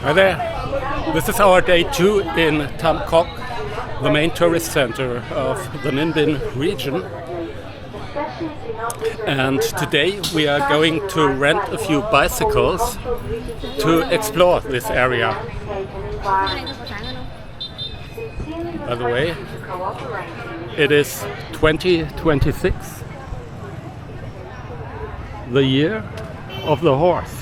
Hi there. This is our day 2 in Tam Coc, the main tourist center of the Ninh Binh region. And today we are going to rent a few bicycles to explore this area. By the way, it is 2026, the year of the horse.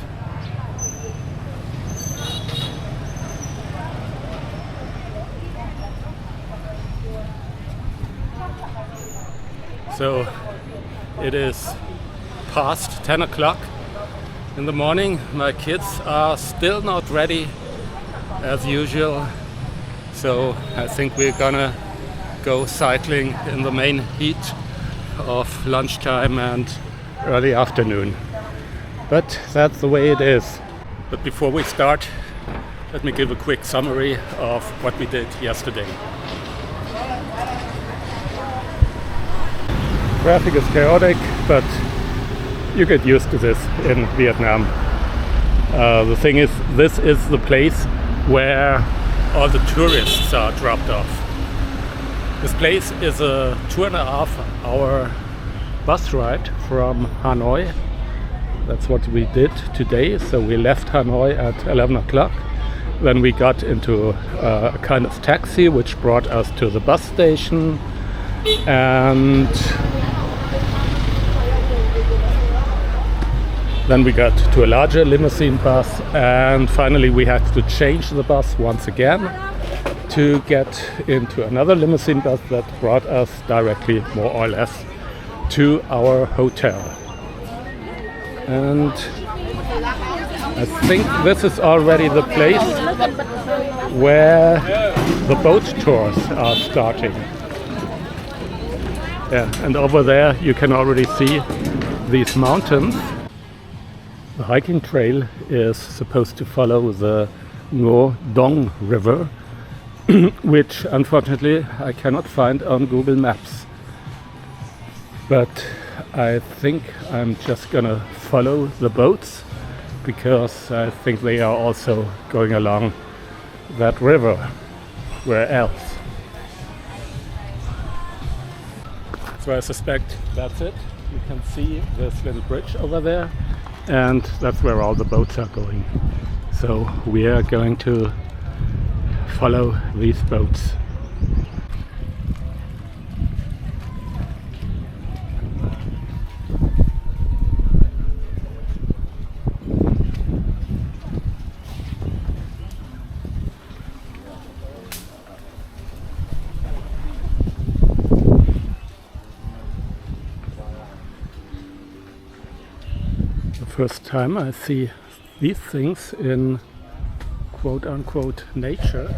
So it is past 10 o'clock in the morning. My kids are still not ready as usual. So I think we're gonna go cycling in the main heat of lunchtime and early afternoon. But that's the way it is. But before we start, let me give a quick summary of what we did yesterday. Traffic is chaotic, but you get used to this in Vietnam. The thing is, this is the place where all the tourists are dropped off. This place is a 2.5-hour bus ride from Hanoi. That's what we did today. So we left Hanoi at 11 o'clock. Then we got into a kind of taxi which brought us to the bus station, and then we got to a larger limousine bus, and finally we had to change the bus once again to get into another limousine bus that brought us directly, more or less, to our hotel. And I think this is already the place where the boat tours are starting. Yeah, and over there you can already see these mountains. The hiking trail is supposed to follow the Ngo Dong River, which unfortunately I cannot find on Google Maps. But I think I'm just gonna follow the boats, because I think they are also going along that river. Where else? So I suspect that's it. You can see this little bridge over there, and that's where all the boats are going. So we are going to follow these boats. First time I see these things in quote-unquote nature.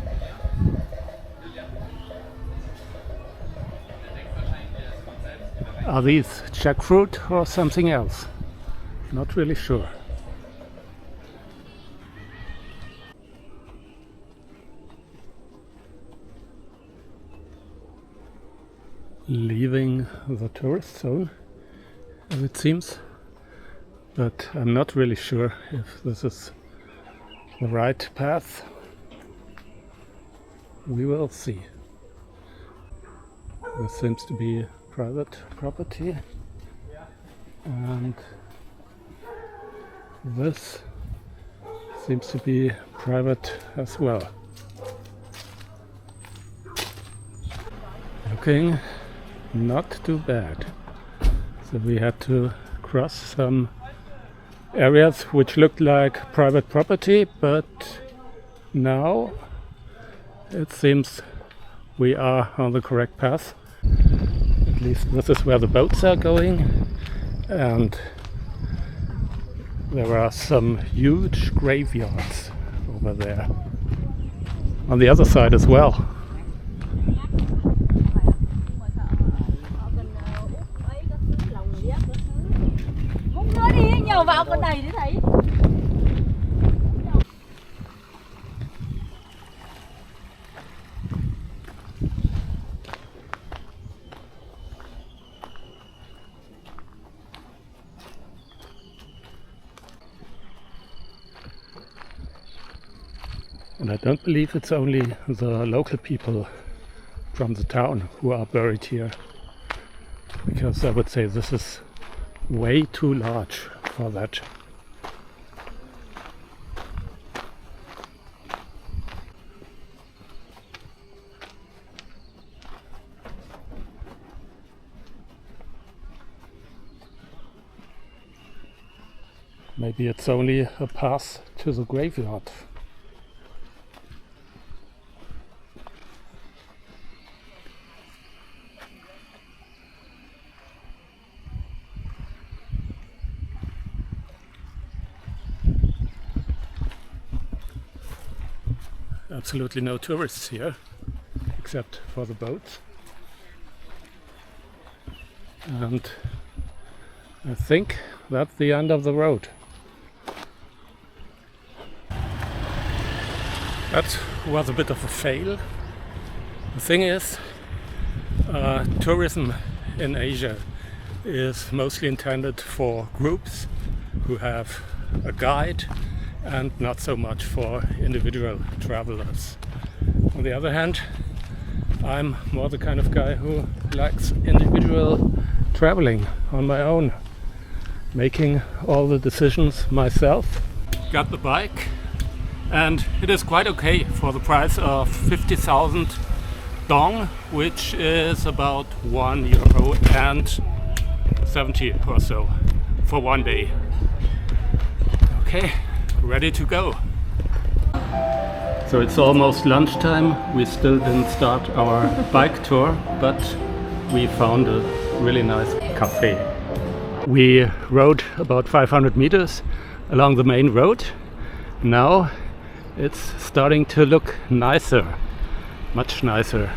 Are these jackfruit or something else? Not really sure. Leaving the tourist zone, as it seems. But I'm not really sure if this is the right path. We will see. This seems to be private property, and this seems to be private as well. Looking not too bad. So we had to cross some areas which looked like private property, but now it seems we are on the correct path. At least this is where the boats are going, and there are some huge graveyards over there on the other side as well. Vào bên này để thấy. And I don't believe it's only the local people from the town who are buried here, because I would say this is way too large for that. Maybe it's only a path to the graveyard. Absolutely no tourists here, except for the boats. And I think that's the end of the road. That was a bit of a fail. The thing is, tourism in Asia is mostly intended for groups who have a guide and not so much for individual travelers. On the other hand, I'm more the kind of guy who likes individual traveling on my own, making all the decisions myself. Got the bike, and it is quite okay for the price of 50,000 dong, which is about €1.70 or so for one day. Okay, ready to go. So it's almost lunchtime. We still didn't start our bike tour, but we found a really nice cafe. We rode about 500 meters along the main road. Now it's starting to look nicer, much nicer.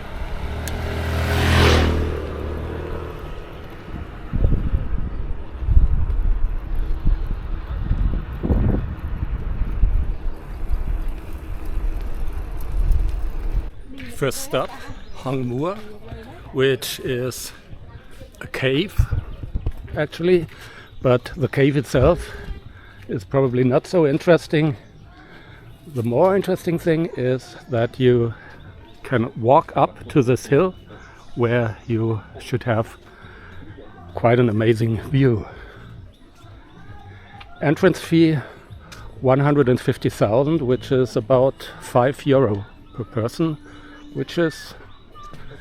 First stop, Hang Muar, which is a cave actually, but the cave itself is probably not so interesting. The more interesting thing is that you can walk up to this hill where you should have quite an amazing view. Entrance fee 150,000, which is about €5 per person, which is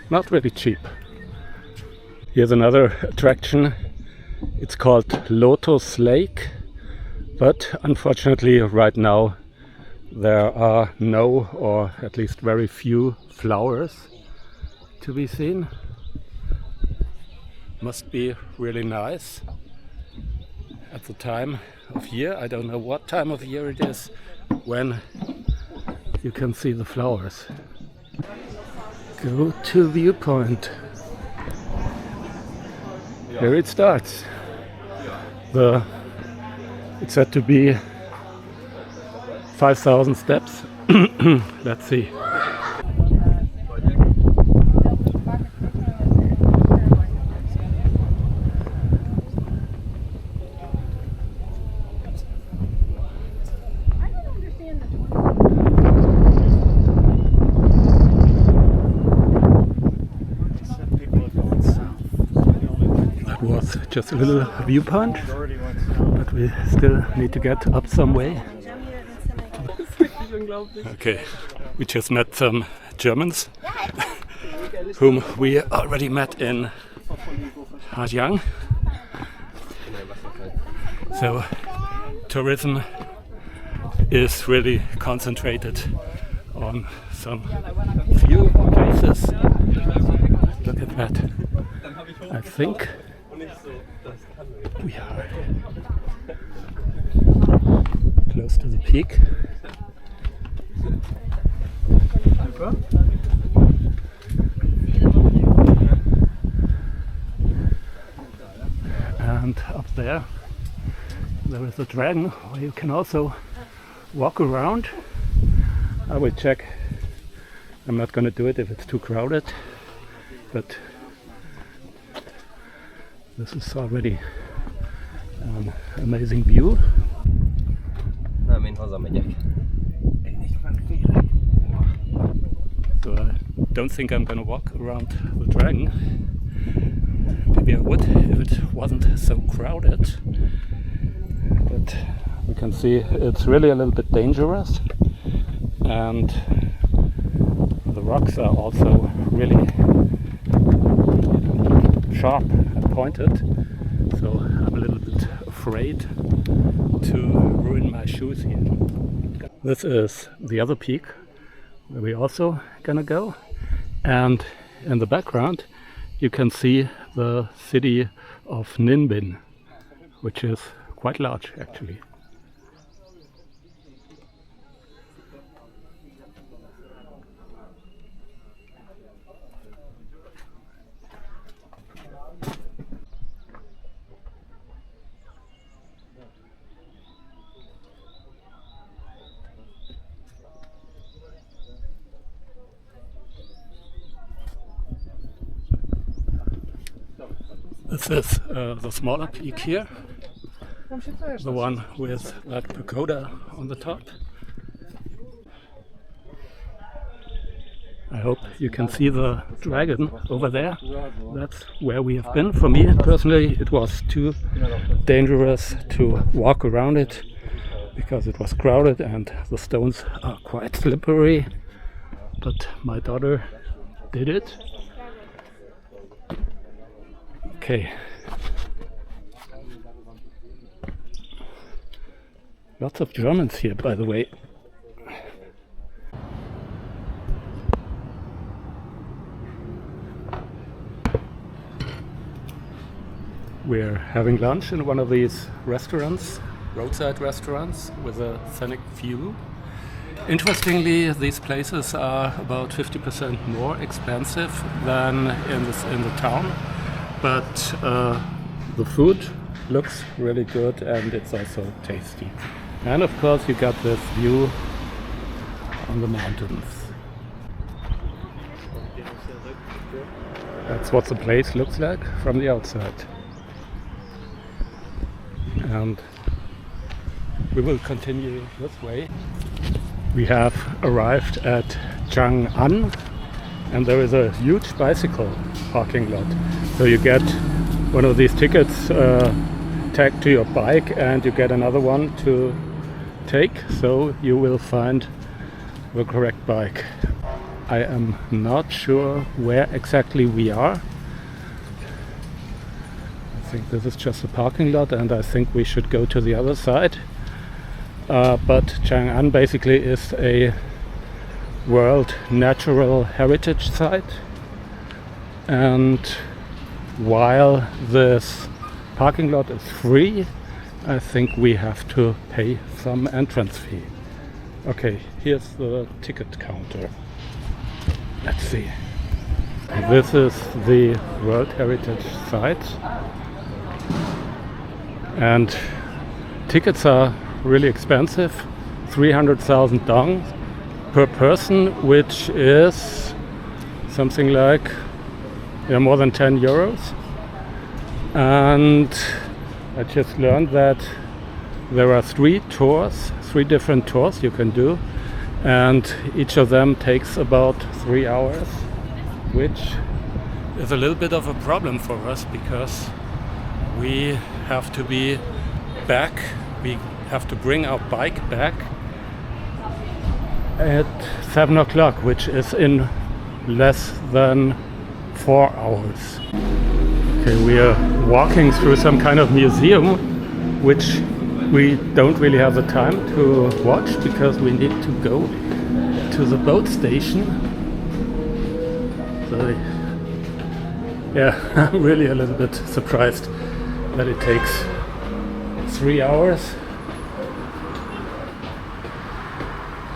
not really cheap. Here's another attraction. It's called Lotus Lake, but unfortunately right now there are no, or at least very few, flowers to be seen. Must be really nice at the time of year. I don't know what time of year it is when you can see the flowers. Go to viewpoint. Here it starts. It's said to be 5,000 steps. Let's see. That was just a little viewpoint, but we still need to get up some way. Okay, we just met some Germans whom we already met in Hajang. So tourism is really concentrated on some few places. Look at that. I think we are close to the peak. And up there is a dragon where you can also walk around. I will check. I'm not going to do it if it's too crowded, but this is already an amazing view. Nem, én hazamegyek. Én is van félek. don't think I'm gonna walk around the dragon. Maybe I would if it wasn't so crowded. But you can see it's really a little bit dangerous, and the rocks are also really sharp and pointed, so I'm a little bit afraid to ruin my shoes here. This is the other peak where we're also gonna go, and in the background you can see the city of Ninh Binh, which is quite large actually. This is the smaller peak here, the one with that pagoda on the top. I hope you can see the dragon over there. That's where we have been. For me personally, it was too dangerous to walk around it because it was crowded and the stones are quite slippery. But my daughter did it. Okay. Lots of Germans here, by the way. We're having lunch in one of these restaurants, roadside restaurants with a scenic view. Interestingly, these places are about 50% more expensive than in the town, but the food looks really good and it's also tasty. And of course you got this view on the mountains. That's what the place looks like from the outside. And we will continue this way. We have arrived at Chang'an, and there is a huge bicycle parking lot. So you get one of these tickets tagged to your bike and you get another one to take, so you will find the correct bike. I am not sure where exactly we are. I think this is just a parking lot and I think we should go to the other side. But Chang'an basically is a World Natural Heritage Site, and while this parking lot is free, I think we have to pay some entrance fee. Okay, here's the ticket counter. Let's see. This is the World Heritage Site, and tickets are really expensive, 300,000 dong per person, which is something like more than 10 euros. And I just learned that there are three different tours you can do, and each of them takes about 3 hours, which is a little bit of a problem for us because we have to be back, we have to bring our bike back at 7 o'clock, which is in less than 4 hours. Okay, we are walking through some kind of museum, which we don't really have the time to watch because we need to go to the boat station. So, yeah, I'm really a little bit surprised that it takes 3 hours.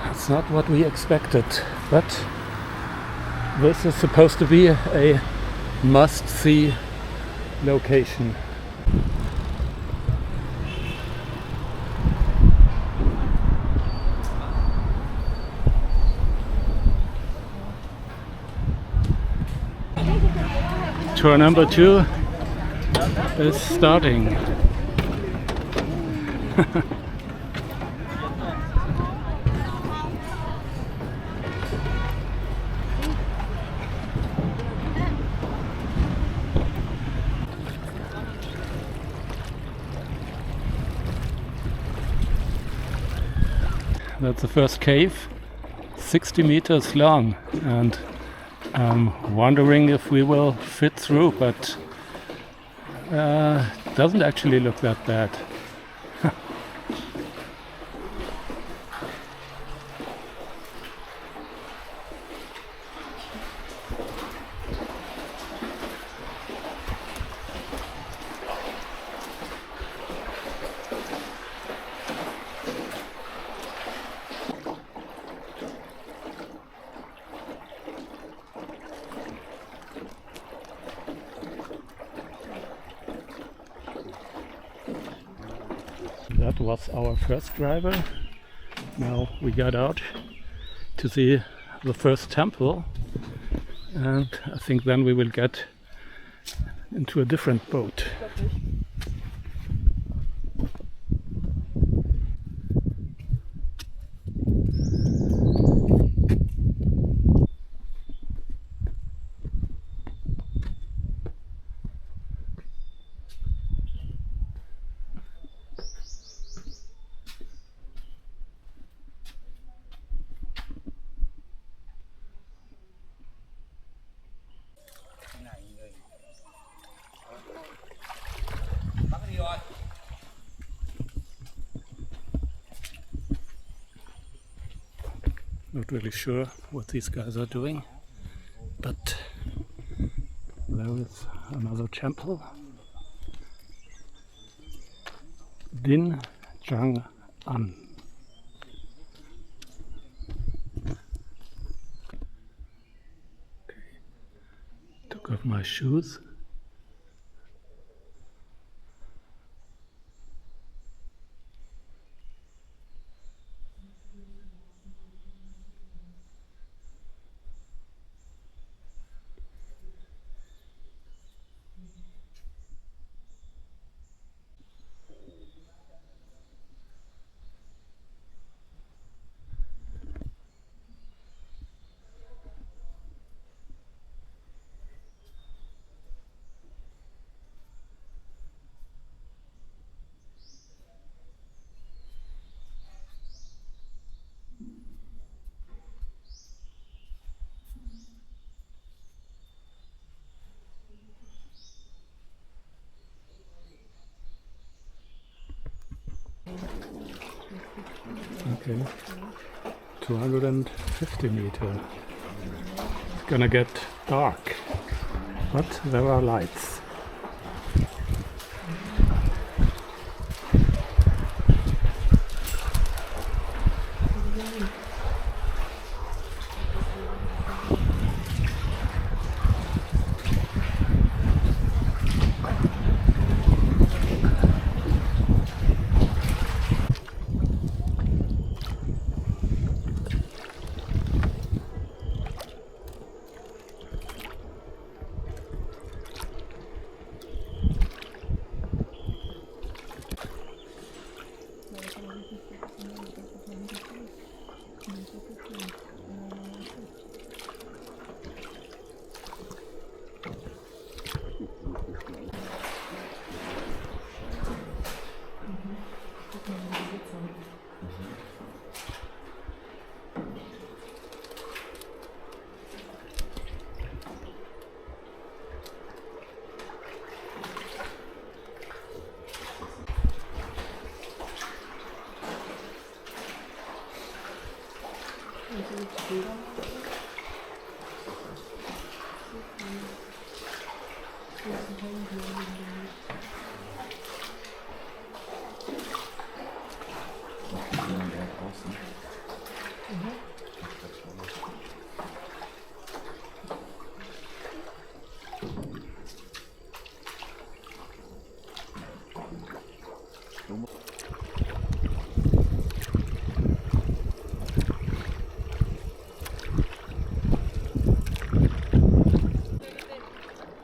It's not what we expected, but this is supposed to be a must-see location. Tour number 2 is starting. that's the first cave, 60 meters long, and I'm wondering if we will fit through, but doesn't actually look that bad. That was our first driver. Now we got out to see the first temple, and I think then we will get into a different boat. Not really sure what these guys are doing, but there is another temple. Din Jang An. Okay. Took off my shoes. Okay, 250 meters. It's gonna get dark, but there are lights.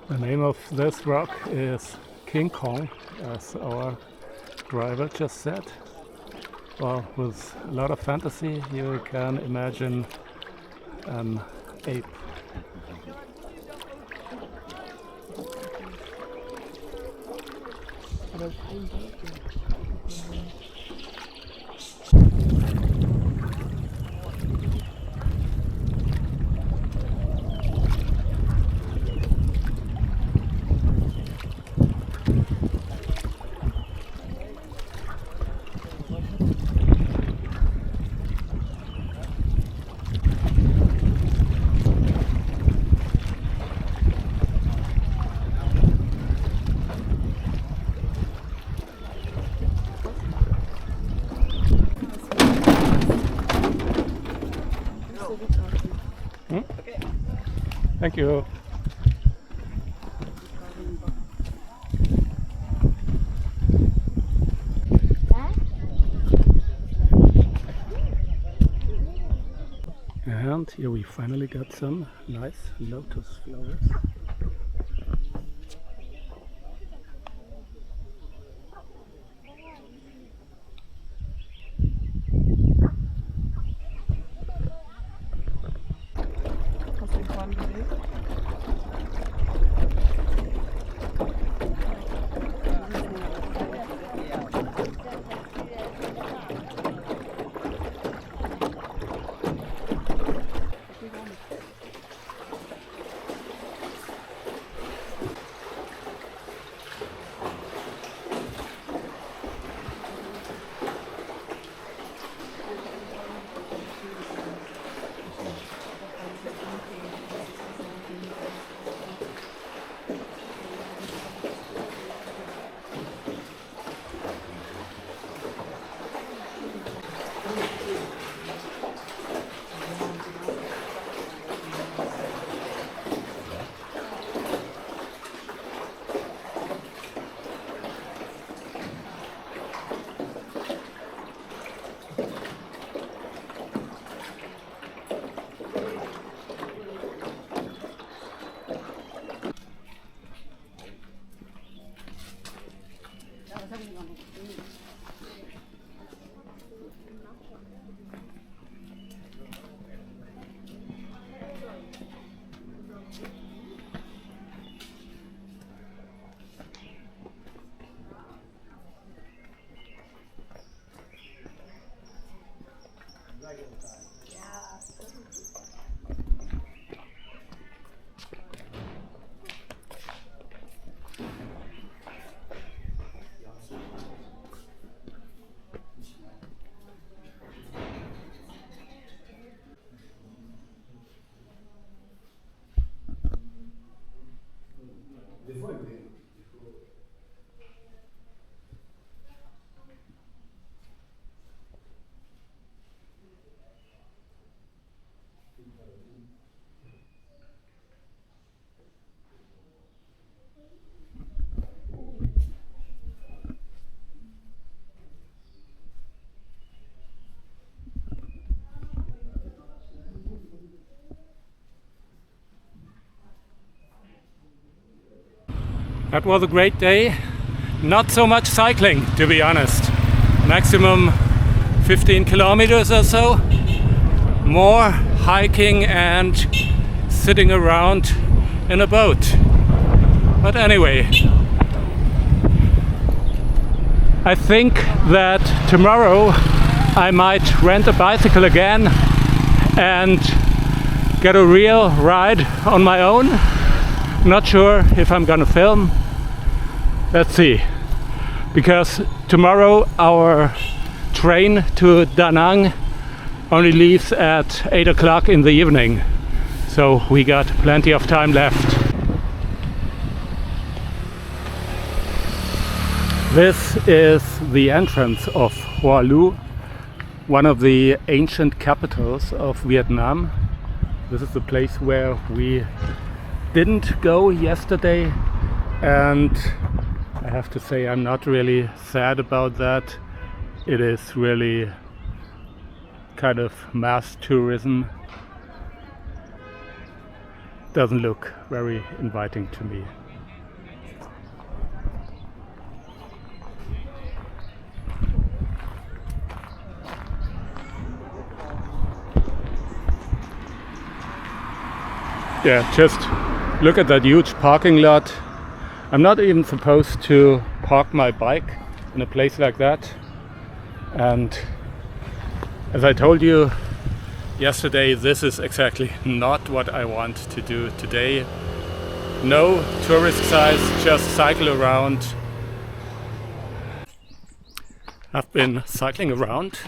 The name of this rock is King Kong, as our driver just said. Well, with a lot of fantasy you can imagine an ape. Hmm? Thank you. And here we finally got some nice lotus flowers. That was a great day. Not so much cycling, to be honest. Maximum 15 kilometers or so. More hiking and sitting around in a boat. But anyway, I think that tomorrow I might rent a bicycle again and get a real ride on my own. Not sure if I'm gonna film. Let's see. Because tomorrow our train to Da Nang only leaves at 8 o'clock in the evening. So we got plenty of time left. This is the entrance of Hoa Lu, one of the ancient capitals of Vietnam. This is the place where we didn't go yesterday, and I have to say I'm not really sad about that. It is really kind of mass tourism. Doesn't look very inviting to me. Yeah, just look at that huge parking lot. I'm not even supposed to park my bike in a place like that. And as I told you yesterday, this is exactly not what I want to do today. No tourist sites, just cycle around. I've been cycling around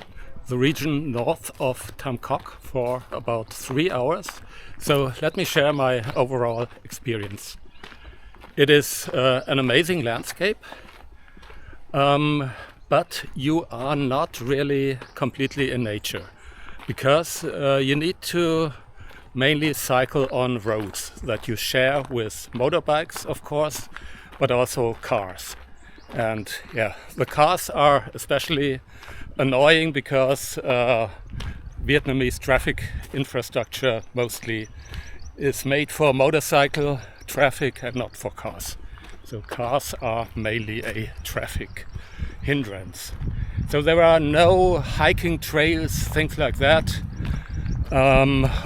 the region north of Tam Coc for about 3 hours. So let me share my overall experience. It is an amazing landscape, but you are not really completely in nature. because you need to mainly cycle on roads that you share with motorbikes, of course, but also cars. And yeah, the cars are especially annoying because Vietnamese traffic infrastructure mostly is made for motorcycle traffic and not for cars. So cars are mainly a traffic hindrance. So there are no hiking trails, things like that.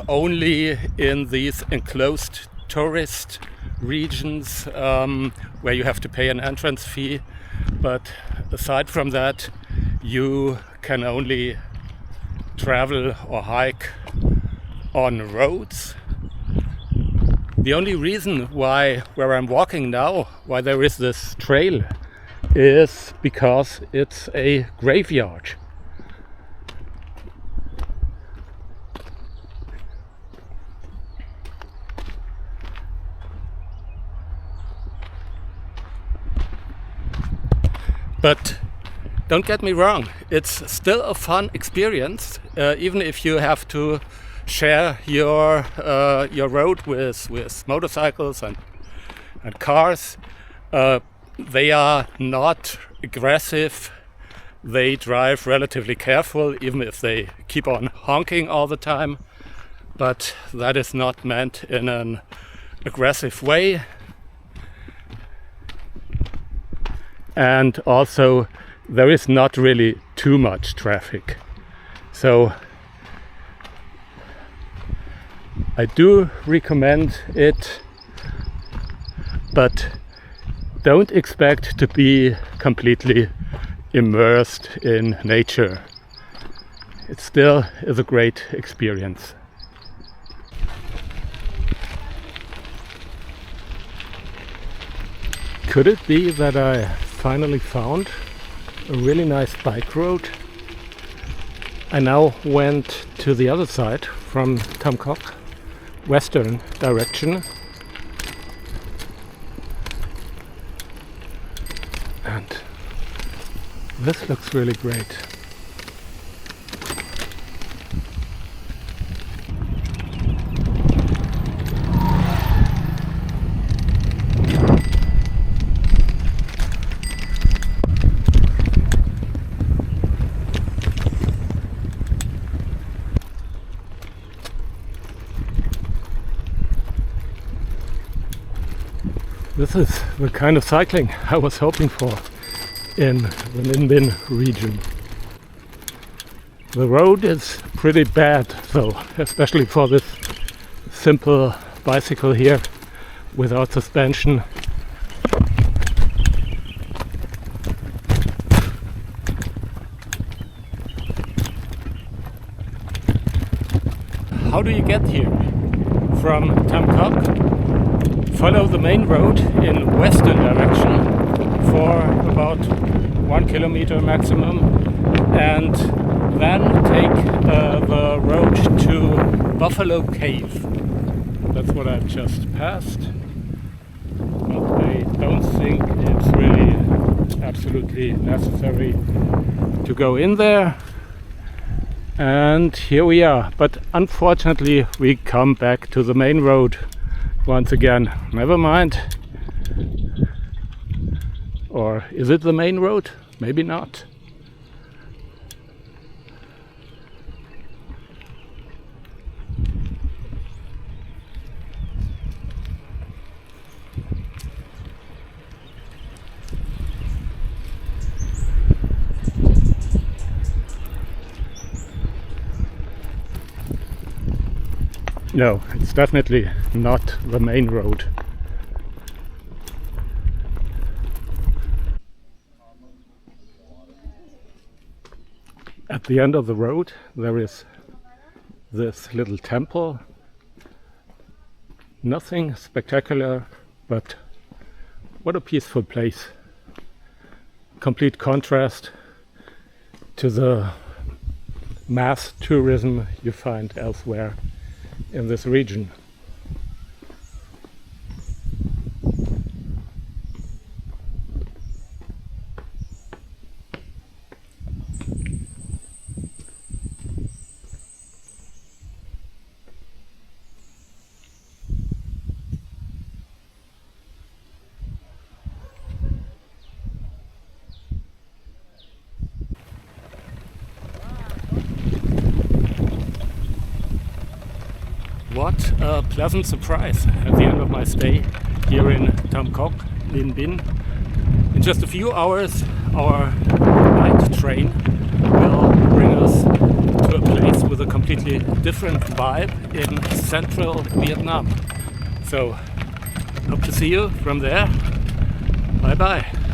Only in these enclosed tourist regions where you have to pay an entrance fee. But aside from that, you can only travel or hike on roads. The only reason why where I'm walking now, why there is this trail, is because it's a graveyard. But don't get me wrong, it's still a fun experience, even if you have to share your road with motorcycles and cars. They are not aggressive. They drive relatively careful, even if they keep on honking all the time. But that is not meant in an aggressive way. And also, there is not really too much traffic. So I do recommend it, but don't expect to be completely immersed in nature. It still is a great experience. Could it be that I finally found a really nice bike road? I now went to the other side from Tam Coc, western direction, and this looks really great. This is the kind of cycling I was hoping for in the Ninh Binh region. The road is pretty bad though, especially for this simple bicycle here without suspension. How do you get here? From Tam Coc, follow the main road in western direction for about 1 kilometer maximum, and then take the road to Buffalo Cave. That's what I've just passed, but I don't think it's really absolutely necessary to go in there. And here we are, but unfortunately we come back to the main road once again. Never mind. Or is it the main road? Maybe not. No, it's definitely not the main road. At the end of the road there is this little temple. Nothing spectacular, but what a peaceful place. Complete contrast to the mass tourism you find elsewhere in this region. what a pleasant surprise at the end of my stay here in Tam Coc, Ninh Binh. In just a few hours, our night train will bring us to a place with a completely different vibe in central Vietnam. So, hope to see you from there. Bye bye.